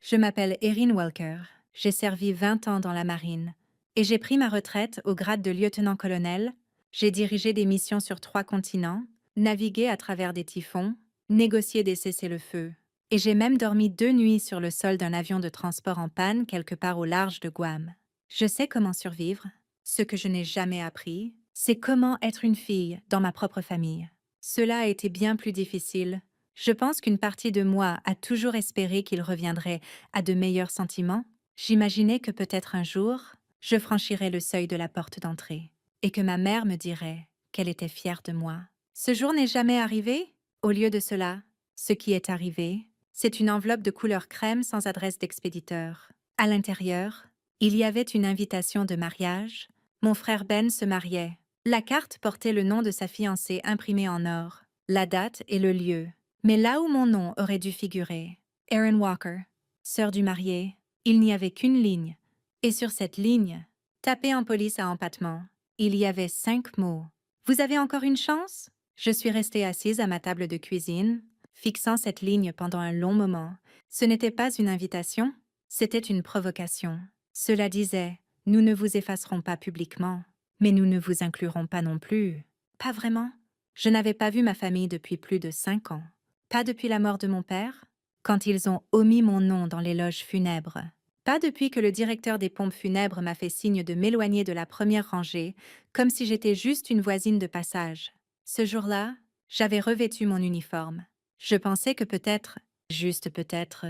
Je m'appelle Erin Walker, j'ai servi 20 ans dans la marine et j'ai pris ma retraite au grade de lieutenant-colonel. J'ai dirigé des missions sur 3 continents, navigué à travers des typhons, négocié des cessez-le-feu. Et j'ai même dormi 2 nuits sur le sol d'un avion de transport en panne quelque part au large de Guam. Je sais comment survivre. Ce que je n'ai jamais appris, c'est comment être une fille dans ma propre famille. Cela a été bien plus difficile. Je pense qu'une partie de moi a toujours espéré qu'il reviendrait à de meilleurs sentiments. J'imaginais que peut-être un jour, je franchirais le seuil de la porte d'entrée et que ma mère me dirait qu'elle était fière de moi. Ce jour n'est jamais arrivé. Au lieu de cela, ce qui est arrivé, c'est une enveloppe de couleur crème sans adresse d'expéditeur. À l'intérieur, il y avait une invitation de mariage. Mon frère Ben se mariait. La carte portait le nom de sa fiancée imprimé en or, la date et le lieu. Mais là où mon nom aurait dû figurer, Erin Walker, sœur du marié, il n'y avait qu'une ligne. Et sur cette ligne, tapée en police à empattement, il y avait 5 mots. Vous avez encore une chance? Je suis restée assise à ma table de cuisine, fixant cette ligne pendant un long moment. Ce n'était pas une invitation, c'était une provocation. Cela disait « Nous ne vous effacerons pas publiquement, mais nous ne vous inclurons pas non plus. » Pas vraiment. Je n'avais pas vu ma famille depuis plus de 5 ans. Pas depuis la mort de mon père, quand ils ont omis mon nom dans les loges funèbres. Pas depuis que le directeur des pompes funèbres m'a fait signe de m'éloigner de la première rangée, comme si j'étais juste une voisine de passage. Ce jour-là, j'avais revêtu mon uniforme. Je pensais que peut-être, juste peut-être,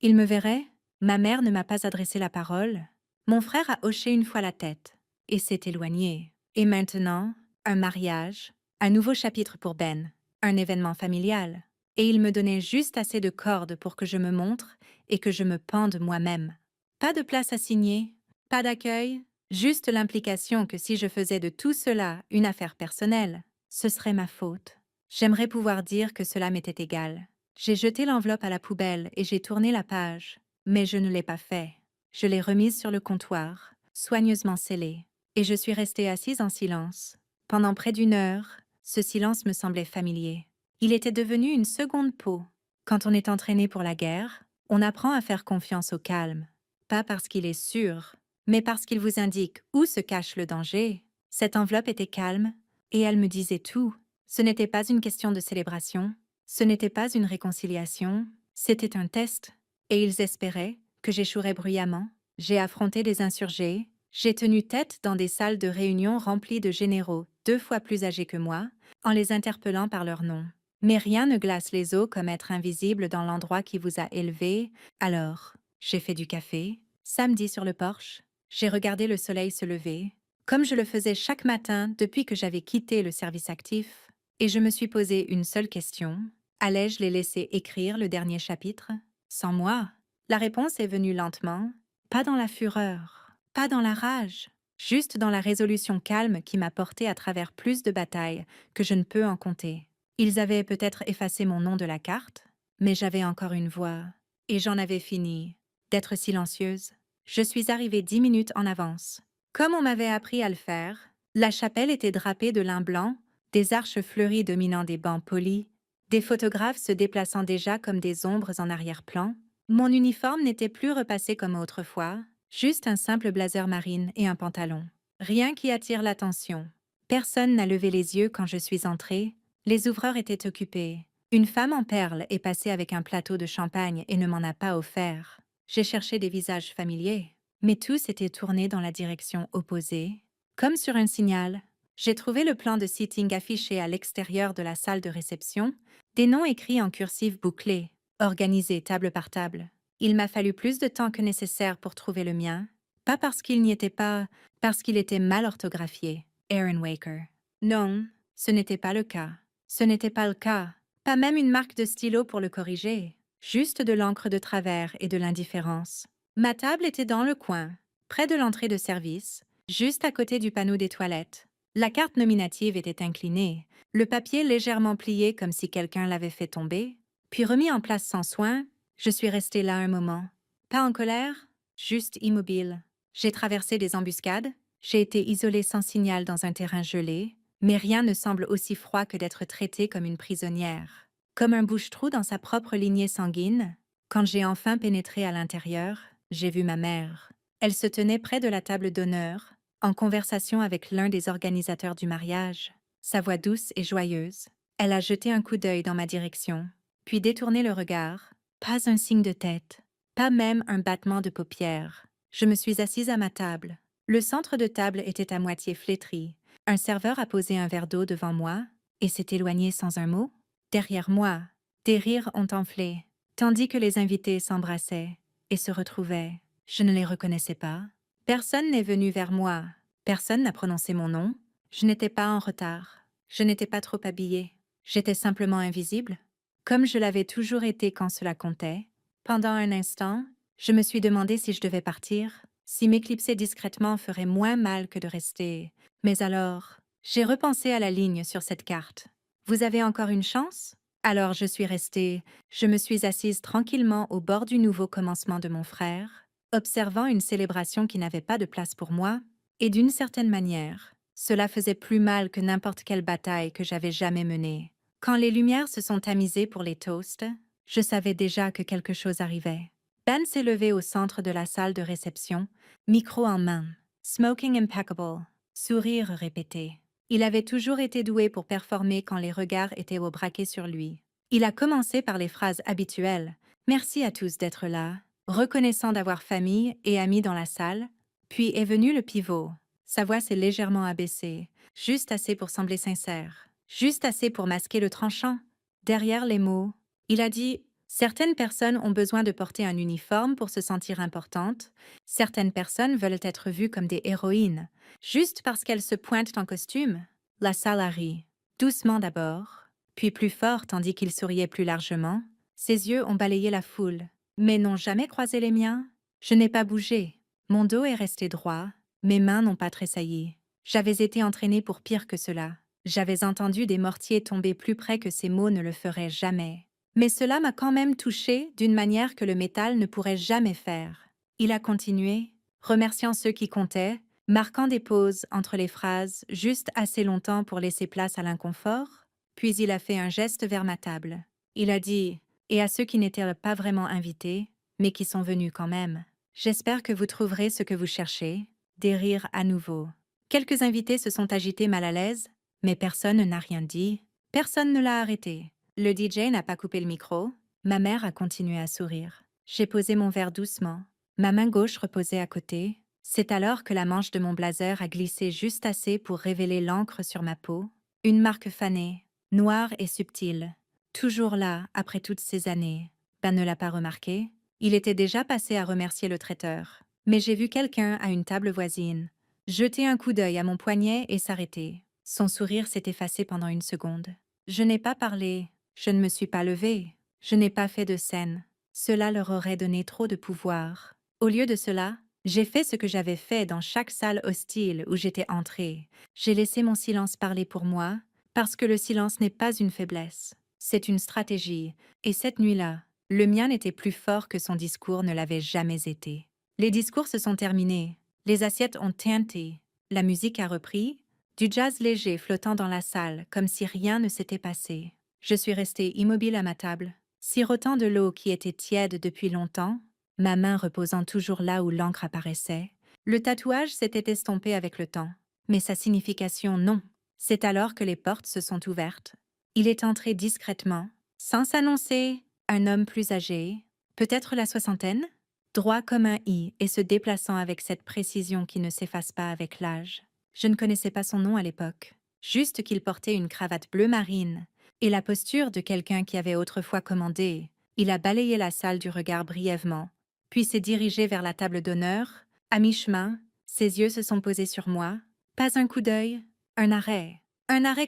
il me verrait. Ma mère ne m'a pas adressé la parole. Mon frère a hoché une fois la tête et s'est éloigné. Et maintenant, un mariage, un nouveau chapitre pour Ben, un événement familial. Et il me donnait juste assez de cordes pour que je me montre et que je me pende moi-même. Pas de place à signer, pas d'accueil, juste l'implication que si je faisais de tout cela une affaire personnelle, ce serait ma faute. J'aimerais pouvoir dire que cela m'était égal. J'ai jeté l'enveloppe à la poubelle et j'ai tourné la page, mais je ne l'ai pas fait. Je l'ai remise sur le comptoir, soigneusement scellée, et je suis restée assise en silence. Pendant près d'une heure, ce silence me semblait familier. Il était devenu une seconde peau. Quand on est entraîné pour la guerre, on apprend à faire confiance au calme. Pas parce qu'il est sûr, mais parce qu'il vous indique où se cache le danger. Cette enveloppe était calme, et elle me disait tout. Ce n'était pas une question de célébration, ce n'était pas une réconciliation, c'était un test. Et ils espéraient que j'échouerais bruyamment. J'ai affronté des insurgés, j'ai tenu tête dans des salles de réunion remplies de généraux 2 fois plus âgés que moi, en les interpellant par leur nom. Mais rien ne glace les os comme être invisible dans l'endroit qui vous a élevé. Alors, j'ai fait du café, samedi sur le porche, j'ai regardé le soleil se lever, comme je le faisais chaque matin depuis que j'avais quitté le service actif, et je me suis posé une seule question. Allais-je les laisser écrire le dernier chapitre? Sans moi? La réponse est venue lentement, pas dans la fureur, pas dans la rage, juste dans la résolution calme qui m'a porté à travers plus de batailles que je ne peux en compter. Ils avaient peut-être effacé mon nom de la carte, mais j'avais encore une voix, et j'en avais fini d'être silencieuse. Je suis arrivée 10 minutes en avance. Comme on m'avait appris à le faire, la chapelle était drapée de lin blanc, des arches fleuries dominant des bancs polis, des photographes se déplaçant déjà comme des ombres en arrière-plan. Mon uniforme n'était plus repassé comme autrefois, juste un simple blazer marine et un pantalon. Rien qui attire l'attention. Personne n'a levé les yeux quand je suis entrée. Les ouvreurs étaient occupés. Une femme en perles est passée avec un plateau de champagne et ne m'en a pas offert. J'ai cherché des visages familiers, mais tous étaient tournés dans la direction opposée. Comme sur un signal, j'ai trouvé le plan de sitting affiché à l'extérieur de la salle de réception, des noms écrits en cursive bouclée, organisés table par table. Il m'a fallu plus de temps que nécessaire pour trouver le mien, pas parce qu'il n'y était pas, parce qu'il était mal orthographié. Erin Walker. Non, ce n'était pas le cas. Ce n'était pas le cas. Pas même une marque de stylo pour le corriger. Juste de l'encre de travers et de l'indifférence. Ma table était dans le coin, près de l'entrée de service, juste à côté du panneau des toilettes. La carte nominative était inclinée, le papier légèrement plié comme si quelqu'un l'avait fait tomber, puis remis en place sans soin. Je suis restée là un moment. Pas en colère, juste immobile. J'ai traversé des embuscades, j'ai été isolée sans signal dans un terrain gelé, mais rien ne semble aussi froid que d'être traitée comme une prisonnière. Comme un bouche-trou dans sa propre lignée sanguine, Quand j'ai enfin pénétré à l'intérieur, j'ai vu ma mère. Elle se tenait près de la table d'honneur, en conversation avec l'un des organisateurs du mariage. Sa voix douce et joyeuse. Elle a jeté un coup d'œil dans ma direction, puis détourné le regard. Pas un signe de tête, pas même un battement de paupières. Je me suis assise à ma table. Le centre de table était à moitié flétri. Un serveur a posé un verre d'eau devant moi et s'est éloigné sans un mot. Derrière moi, des rires ont enflé, tandis que les invités s'embrassaient et se retrouvaient. Je ne les reconnaissais pas. Personne n'est venu vers moi. Personne n'a prononcé mon nom. Je n'étais pas en retard. Je n'étais pas trop habillée. J'étais simplement invisible, comme je l'avais toujours été quand cela comptait. Pendant un instant, je me suis demandé si je devais partir, si m'éclipser discrètement ferait moins mal que de rester. Mais alors, j'ai repensé à la ligne sur cette carte. Vous avez encore une chance? Alors je suis restée. Je me suis assise tranquillement au bord du nouveau commencement de mon frère, observant une célébration qui n'avait pas de place pour moi, et d'une certaine manière, cela faisait plus mal que n'importe quelle bataille que j'avais jamais menée. Quand les lumières se sont tamisées pour les toasts, je savais déjà que quelque chose arrivait. Ben s'est levé au centre de la salle de réception, micro en main. Smoking impeccable. Sourire répété. Il avait toujours été doué pour performer quand les regards étaient au braquet sur lui. Il a commencé par les phrases habituelles. Merci à tous d'être là, reconnaissant d'avoir famille et amis dans la salle. Puis est venu le pivot. Sa voix s'est légèrement abaissée, juste assez pour sembler sincère, juste assez pour masquer le tranchant. Derrière les mots, il a dit: certaines personnes ont besoin de porter un uniforme pour se sentir importantes. Certaines personnes veulent être vues comme des héroïnes, juste parce qu'elles se pointent en costume. La salle a ri, doucement d'abord, puis plus fort tandis qu'il souriait plus largement. Ses yeux ont balayé la foule, mais n'ont jamais croisé les miens. Je n'ai pas bougé. Mon dos est resté droit, mes mains n'ont pas tressailli. J'avais été entraînée pour pire que cela. J'avais entendu des mortiers tomber plus près que ces mots ne le feraient jamais. Mais cela m'a quand même touchée d'une manière que le métal ne pourrait jamais faire. Il a continué, remerciant ceux qui comptaient, marquant des pauses entre les phrases juste assez longtemps pour laisser place à l'inconfort, puis il a fait un geste vers ma table. Il a dit: et à ceux qui n'étaient pas vraiment invités, mais qui sont venus quand même, j'espère que vous trouverez ce que vous cherchez. Des rires à nouveau. Quelques invités se sont agités mal à l'aise, mais personne n'a rien dit. Personne ne l'a arrêté. Le DJ n'a pas coupé le micro. Ma mère a continué à sourire. J'ai posé mon verre doucement. Ma main gauche reposait à côté. C'est alors que la manche de mon blazer a glissé juste assez pour révéler l'encre sur ma peau. Une marque fanée, noire et subtile. Toujours là, après toutes ces années. Ben ne l'a pas remarqué. Il était déjà passé à remercier le traiteur. Mais j'ai vu quelqu'un à une table voisine jeter un coup d'œil à mon poignet et s'arrêter. Son sourire s'est effacé pendant une seconde. Je n'ai pas parlé, je ne me suis pas levée, je n'ai pas fait de scène. Cela leur aurait donné trop de pouvoir. Au lieu de cela, j'ai fait ce que j'avais fait dans chaque salle hostile où j'étais entrée. J'ai laissé mon silence parler pour moi, parce que le silence n'est pas une faiblesse. C'est une stratégie, et cette nuit-là, le mien n'était plus fort que son discours ne l'avait jamais été. Les discours se sont terminés, les assiettes ont teinté, la musique a repris, du jazz léger flottant dans la salle comme si rien ne s'était passé. Je suis restée immobile à ma table, sirotant de l'eau qui était tiède depuis longtemps, ma main reposant toujours là où l'encre apparaissait. Le tatouage s'était estompé avec le temps, mais sa signification non. C'est alors que les portes se sont ouvertes. Il est entré discrètement, sans s'annoncer, un homme plus âgé, peut-être la soixantaine, droit comme un i et se déplaçant avec cette précision qui ne s'efface pas avec l'âge. Je ne connaissais pas son nom à l'époque, juste qu'il portait une cravate bleu marine et la posture de quelqu'un qui avait autrefois commandé. Il a balayé la salle du regard brièvement, puis s'est dirigé vers la table d'honneur. À mi-chemin, ses yeux se sont posés sur moi. Pas un coup d'œil, un arrêt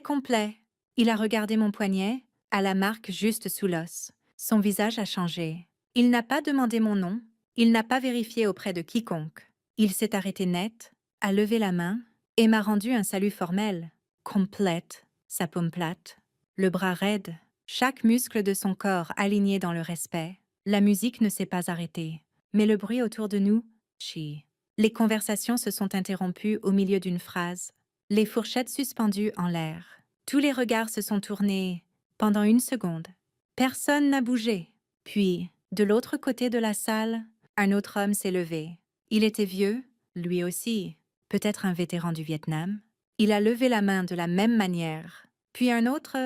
complet. Il a regardé mon poignet, à la marque juste sous l'os. Son visage a changé. Il n'a pas demandé mon nom, il n'a pas vérifié auprès de quiconque. Il s'est arrêté net, a levé la main et m'a rendu un salut formel. Complète, sa paume plate, le bras raide, chaque muscle de son corps aligné dans le respect. La musique ne s'est pas arrêtée, mais le bruit autour de nous, chi. Les conversations se sont interrompues au milieu d'une phrase, les fourchettes suspendues en l'air. Tous les regards se sont tournés pendant une seconde. Personne n'a bougé. Puis, De l'autre côté de la salle, un autre homme s'est levé. Il était vieux, lui aussi, peut-être un vétéran du Vietnam. Il a levé la main de la même manière, puis un autre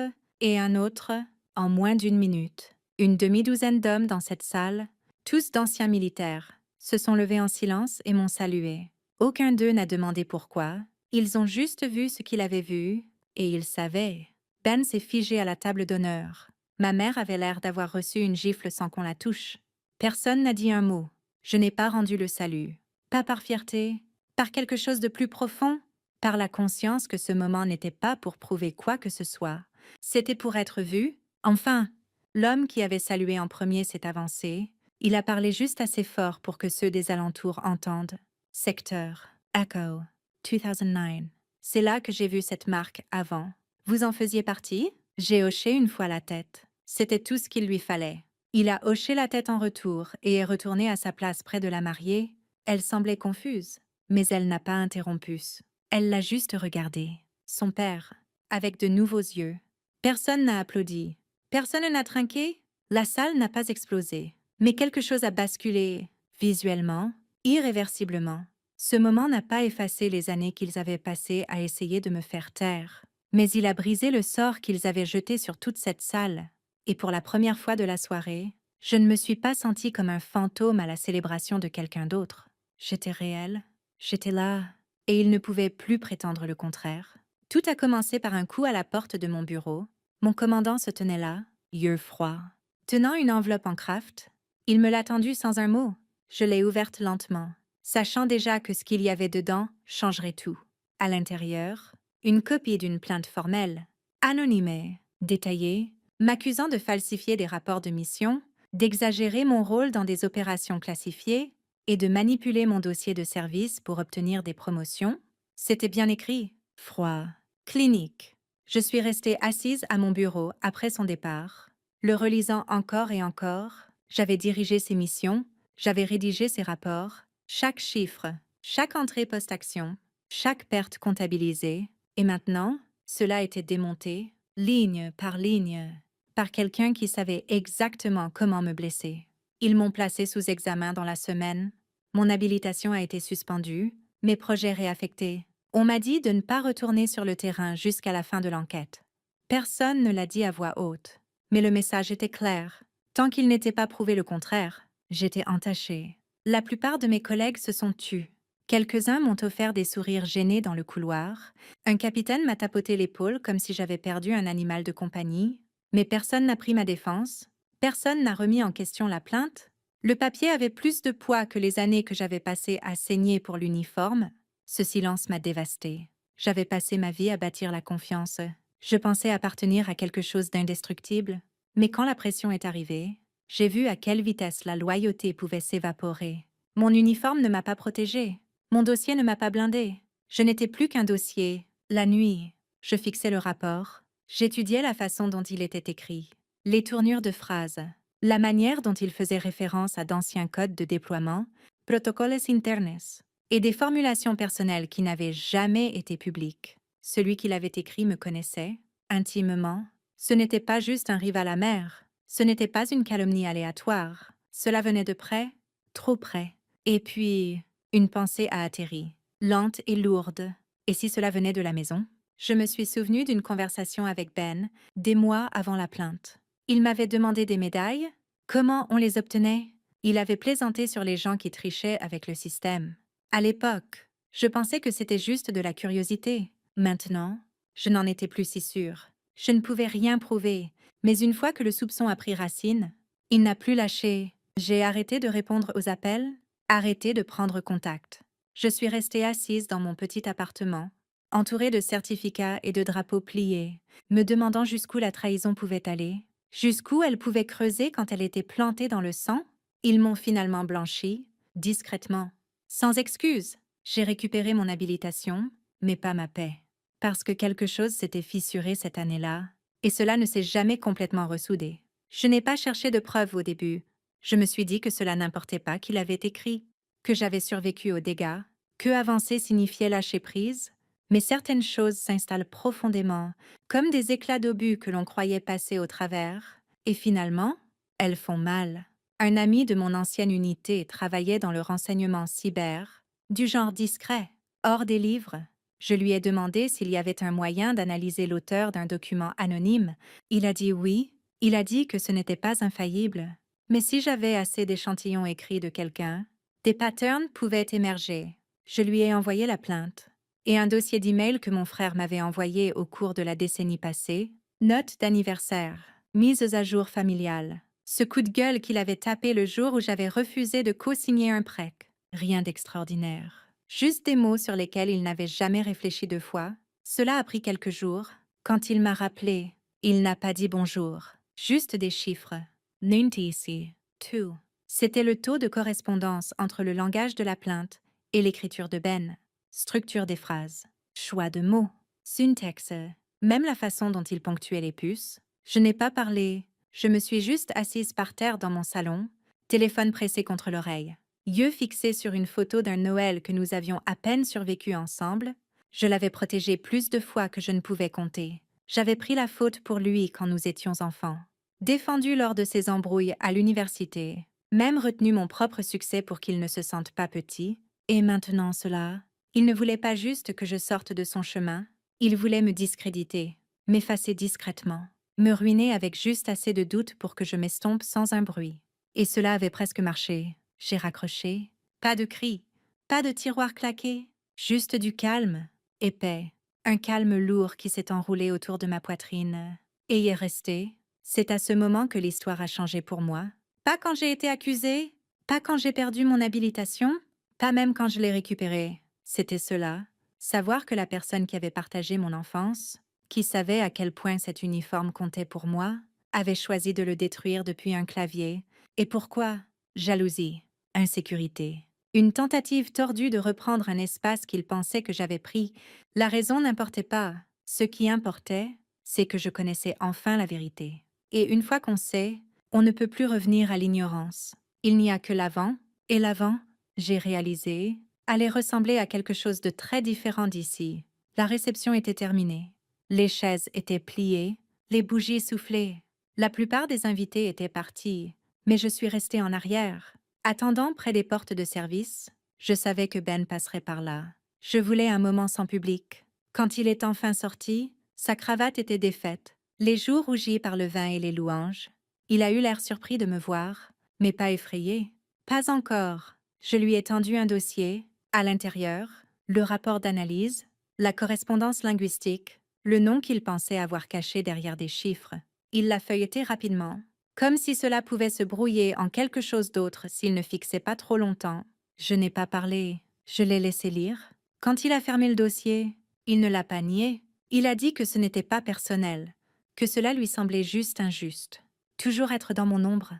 et un autre, en moins d'une minute. Une demi-douzaine d'hommes dans cette salle, tous d'anciens militaires, se sont levés en silence et m'ont salué. Aucun d'eux n'a demandé pourquoi. Ils ont juste vu ce qu'il avait vu, et ils savaient. Ben s'est figé à la table d'honneur. Ma mère avait l'air d'avoir reçu une gifle sans qu'on la touche. Personne n'a dit un mot. Je n'ai pas rendu le salut. Pas par fierté, par quelque chose de plus profond, par la conscience que ce moment n'était pas pour prouver quoi que ce soit. C'était pour être vu. Enfin, l'homme qui avait salué en premier s'est avancé. Il a parlé juste assez fort pour que ceux des alentours entendent. Secteur, Echo, 2009. C'est là que j'ai vu cette marque avant. Vous en faisiez partie? J'ai hoché une fois la tête. C'était tout ce qu'il lui fallait. Il a hoché la tête en retour et est retourné à sa place près de la mariée. Elle semblait confuse, mais elle n'a pas interrompu. Elle l'a juste regardé. Son père, avec de nouveaux yeux. Personne n'a applaudi. Personne n'a trinqué. La salle n'a pas explosé. Mais quelque chose a basculé, visuellement, irréversiblement. Ce moment n'a pas effacé les années qu'ils avaient passées à essayer de me faire taire. Mais il a brisé le sort qu'ils avaient jeté sur toute cette salle. Et pour la première fois de la soirée, je ne me suis pas sentie comme un fantôme à la célébration de quelqu'un d'autre. J'étais réelle, j'étais là, et il ne pouvait plus prétendre le contraire. Tout a commencé par un coup à la porte de mon bureau. Mon commandant se tenait là, yeux froids, tenant une enveloppe en kraft. Il me l'a tendue sans un mot. Je l'ai ouverte lentement, sachant déjà que ce qu'il y avait dedans changerait tout. À l'intérieur, une copie d'une plainte formelle, anonymée, détaillée, m'accusant de falsifier des rapports de mission, d'exagérer mon rôle dans des opérations classifiées et de manipuler mon dossier de service pour obtenir des promotions. C'était bien écrit, froid, clinique. Je suis restée assise à mon bureau après son départ, le relisant encore et encore. J'avais dirigé ses missions, j'avais rédigé ses rapports, chaque chiffre, chaque entrée post-action, chaque perte comptabilisée, et maintenant, cela était démonté, ligne par ligne, par quelqu'un qui savait exactement comment me blesser. Ils m'ont placé sous examen dans la semaine. Mon habilitation a été suspendue, mes projets réaffectés. On m'a dit de ne pas retourner sur le terrain jusqu'à la fin de l'enquête. Personne ne l'a dit à voix haute, mais le message était clair. Tant qu'il n'était pas prouvé le contraire, j'étais entachée. La plupart de mes collègues se sont tus. Quelques-uns m'ont offert des sourires gênés dans le couloir. Un capitaine m'a tapoté l'épaule comme si j'avais perdu un animal de compagnie. Mais personne n'a pris ma défense. Personne n'a remis en question la plainte. Le papier avait plus de poids que les années que j'avais passées à saigner pour l'uniforme. Ce silence m'a dévastée. J'avais passé ma vie à bâtir la confiance. Je pensais appartenir à quelque chose d'indestructible. Mais quand la pression est arrivée, j'ai vu à quelle vitesse la loyauté pouvait s'évaporer. Mon uniforme ne m'a pas protégée. Mon dossier ne m'a pas blindée. Je n'étais plus qu'un dossier. La nuit, je fixais le rapport. J'étudiais la façon dont il était écrit, les tournures de phrases, la manière dont il faisait référence à d'anciens codes de déploiement, protocoles internes, et des formulations personnelles qui n'avaient jamais été publiques. Celui qui l'avait écrit me connaissait, intimement. Ce n'était pas juste un rival amer, ce n'était pas une calomnie aléatoire. Cela venait de près, trop près. Et puis, une pensée a atterri, lente et lourde. Et si cela venait de la maison? Je me suis souvenue d'une conversation avec Ben, des mois avant la plainte. Il m'avait demandé des médailles. Comment on les obtenait? Il avait plaisanté sur les gens qui trichaient avec le système. À l'époque, je pensais que c'était juste de la curiosité. Maintenant, je n'en étais plus si sûre. Je ne pouvais rien prouver, mais une fois que le soupçon a pris racine, il n'a plus lâché. J'ai arrêté de répondre aux appels, arrêté de prendre contact. Je suis restée assise dans mon petit appartement, entourée de certificats et de drapeaux pliés, me demandant jusqu'où la trahison pouvait aller, jusqu'où elle pouvait creuser quand elle était plantée dans le sang. Ils m'ont finalement blanchi, discrètement, sans excuse. J'ai récupéré mon habilitation, mais pas ma paix. Parce que quelque chose s'était fissuré cette année-là, et cela ne s'est jamais complètement ressoudé. Je n'ai pas cherché de preuves au début. Je me suis dit que cela n'importait pas qu'il avait écrit, que j'avais survécu aux dégâts, que avancer signifiait lâcher prise, mais certaines choses s'installent profondément, comme des éclats d'obus que l'on croyait passer au travers, et finalement, elles font mal. Un ami de mon ancienne unité travaillait dans le renseignement cyber, du genre discret, hors des livres. Je lui ai demandé s'il y avait un moyen d'analyser l'auteur d'un document anonyme. Il a dit oui. Il a dit que ce n'était pas infaillible. Mais si j'avais assez d'échantillons écrits de quelqu'un, des patterns pouvaient émerger. Je lui ai envoyé la plainte. Et un dossier d'email que mon frère m'avait envoyé au cours de la décennie passée, notes d'anniversaire, mises à jour familiales. Ce coup de gueule qu'il avait tapé le jour où j'avais refusé de co-signer un prêt. Rien d'extraordinaire. Juste des mots sur lesquels il n'avait jamais réfléchi 2 fois. Cela a pris quelques jours. Quand il m'a rappelé, il n'a pas dit bonjour. Juste des chiffres. 90, 2. C'était le taux de correspondance entre le langage de la plainte et l'écriture de Ben. Structure des phrases. Choix de mots. Syntaxe. Même la façon dont il ponctuait les puces. Je n'ai pas parlé. Je me suis juste assise par terre dans mon salon, téléphone pressé contre l'oreille. Yeux fixés sur une photo d'un Noël que nous avions à peine survécu ensemble, je l'avais protégé plus de fois que je ne pouvais compter. J'avais pris la faute pour lui quand nous étions enfants. Défendu lors de ses embrouilles à l'université, même retenu mon propre succès pour qu'il ne se sente pas petit. Et maintenant cela, il ne voulait pas juste que je sorte de son chemin, il voulait me discréditer, m'effacer discrètement, me ruiner avec juste assez de doute pour que je m'estompe sans un bruit. Et cela avait presque marché. J'ai raccroché. Pas de cris, pas de tiroir claqué, juste du calme, épais. Un calme lourd qui s'est enroulé autour de ma poitrine et y est resté. C'est à ce moment que l'histoire a changé pour moi. Pas quand j'ai été accusée, pas quand j'ai perdu mon habilitation, pas même quand je l'ai récupérée. C'était cela, savoir que la personne qui avait partagé mon enfance, qui savait à quel point cet uniforme comptait pour moi, avait choisi de le détruire depuis un clavier. Et pourquoi? Jalousie, insécurité. Une tentative tordue de reprendre un espace qu'il pensait que j'avais pris. La raison n'importait pas. Ce qui importait, c'est que je connaissais enfin la vérité. Et une fois qu'on sait, on ne peut plus revenir à l'ignorance. Il n'y a que l'avant, et l'avant, j'ai réalisé, allait ressembler à quelque chose de très différent d'ici. La réception était terminée. Les chaises étaient pliées, les bougies soufflées. La plupart des invités étaient partis, mais je suis restée en arrière. Attendant près des portes de service, je savais que Ben passerait par là. Je voulais un moment sans public. Quand il est enfin sorti, sa cravate était défaite, les joues rougies par le vin et les louanges. Il a eu l'air surpris de me voir, mais pas effrayé. Pas encore. Je lui ai tendu un dossier, à l'intérieur, le rapport d'analyse, la correspondance linguistique, le nom qu'il pensait avoir caché derrière des chiffres. Il l'a feuilleté rapidement, comme si cela pouvait se brouiller en quelque chose d'autre s'il ne fixait pas trop longtemps. Je n'ai pas parlé, je l'ai laissé lire. Quand il a fermé le dossier, il ne l'a pas nié. Il a dit que ce n'était pas personnel, que cela lui semblait juste injuste. Toujours être dans mon ombre.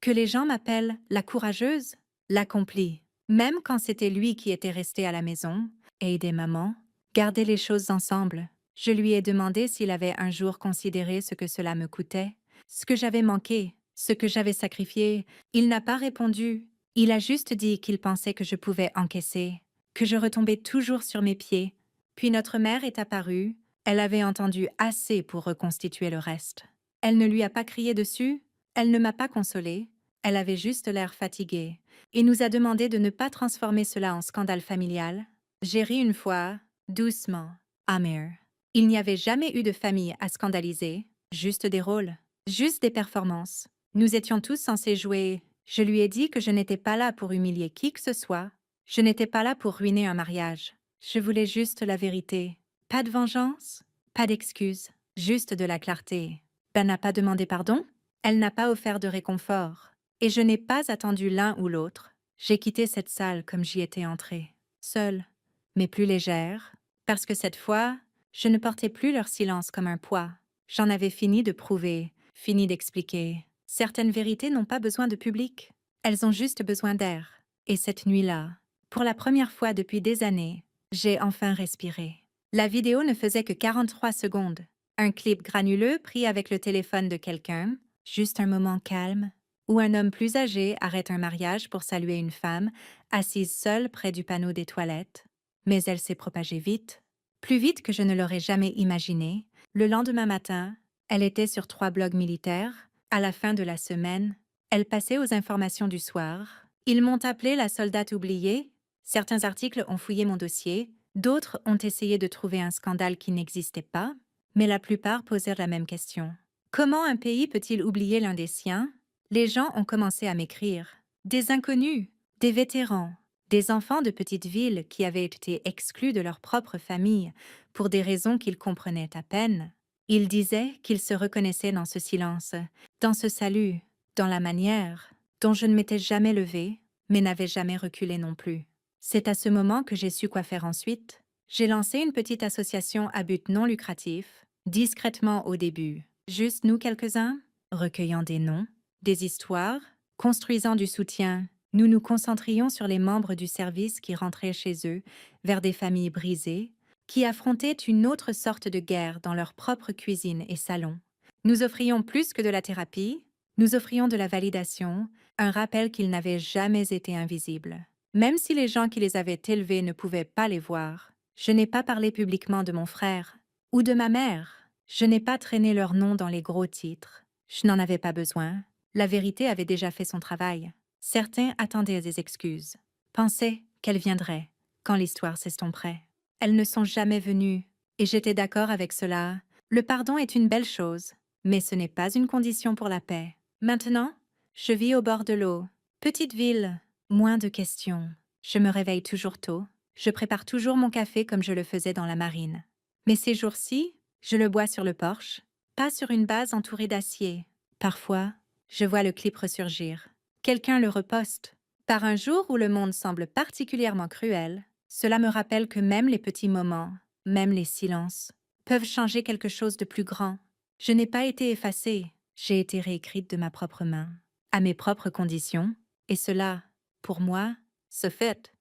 Que les gens m'appellent la courageuse, l'accomplie. Même quand c'était lui qui était resté à la maison, et aider maman, garder les choses ensemble. Je lui ai demandé s'il avait un jour considéré ce que cela me coûtait, ce que j'avais manqué, ce que j'avais sacrifié. Il n'a pas répondu. Il a juste dit qu'il pensait que je pouvais encaisser, que je retombais toujours sur mes pieds. Puis notre mère est apparue. Elle avait entendu assez pour reconstituer le reste. Elle ne lui a pas crié dessus, elle ne m'a pas consolée, elle avait juste l'air fatiguée, et nous a demandé de ne pas transformer cela en scandale familial. J'ai ri une fois, doucement, amer. Il n'y avait jamais eu de famille à scandaliser, juste des rôles, juste des performances. Nous étions tous censés jouer. Je lui ai dit que je n'étais pas là pour humilier qui que ce soit. Je n'étais pas là pour ruiner un mariage. Je voulais juste la vérité. Pas de vengeance, pas d'excuses, juste de la clarté. Ben n'a pas demandé pardon, elle n'a pas offert de réconfort. Et je n'ai pas attendu l'un ou l'autre. J'ai quitté cette salle comme j'y étais entrée, seule, mais plus légère, parce que cette fois, je ne portais plus leur silence comme un poids. J'en avais fini de prouver, fini d'expliquer. Certaines vérités n'ont pas besoin de public. Elles ont juste besoin d'air. Et cette nuit-là, pour la première fois depuis des années, j'ai enfin respiré. La vidéo ne faisait que 43 secondes. Un clip granuleux pris avec le téléphone de quelqu'un, juste un moment calme, où un homme plus âgé arrête un mariage pour saluer une femme assise seule près du panneau des toilettes. Mais elle s'est propagée vite, plus vite que je ne l'aurais jamais imaginé. Le lendemain matin, elle était sur 3 blogs militaires. À la fin de la semaine, Elle passait aux informations du soir. Ils m'ont appelée la soldate oubliée. Certains articles ont fouillé mon dossier, d'autres ont essayé de trouver un scandale qui n'existait pas, mais la plupart posèrent la même question. Comment un pays peut-il oublier l'un des siens? Les gens ont commencé à m'écrire. Des inconnus, des vétérans, des enfants de petites villes qui avaient été exclus de leur propre famille pour des raisons qu'ils comprenaient à peine. Ils disaient qu'ils se reconnaissaient dans ce silence, dans ce salut, dans la manière dont je ne m'étais jamais levée, mais n'avais jamais reculé non plus. C'est à ce moment que j'ai su quoi faire ensuite. J'ai lancé une petite association à but non lucratif, discrètement au début, juste nous quelques-uns, recueillant des noms, des histoires, construisant du soutien. Nous nous concentrions sur les membres du service qui rentraient chez eux, vers des familles brisées, qui affrontaient une autre sorte de guerre dans leur propre cuisine et salon. Nous offrions plus que de la thérapie, nous offrions de la validation, un rappel qu'ils n'avaient jamais été invisibles. Même si les gens qui les avaient élevés ne pouvaient pas les voir, je n'ai pas parlé publiquement de mon frère ou de ma mère. Je n'ai pas traîné leur nom dans les gros titres. Je n'en avais pas besoin. La vérité avait déjà fait son travail. Certains attendaient des excuses, pensaient qu'elles viendraient quand l'histoire s'estomperait. Elles ne sont jamais venues, et j'étais d'accord avec cela. Le pardon est une belle chose, mais ce n'est pas une condition pour la paix. Maintenant, je vis au bord de l'eau. Petite ville, moins de questions. Je me réveille toujours tôt. Je prépare toujours mon café comme je le faisais dans la marine. Mais ces jours-ci, je le bois sur le porche, pas sur une base entourée d'acier. Parfois, je vois le clip ressurgir. Quelqu'un le reposte. Par un jour où le monde semble particulièrement cruel, cela me rappelle que même les petits moments, même les silences, peuvent changer quelque chose de plus grand. Je n'ai pas été effacée, j'ai été réécrite de ma propre main, à mes propres conditions, et cela, pour moi, se fait.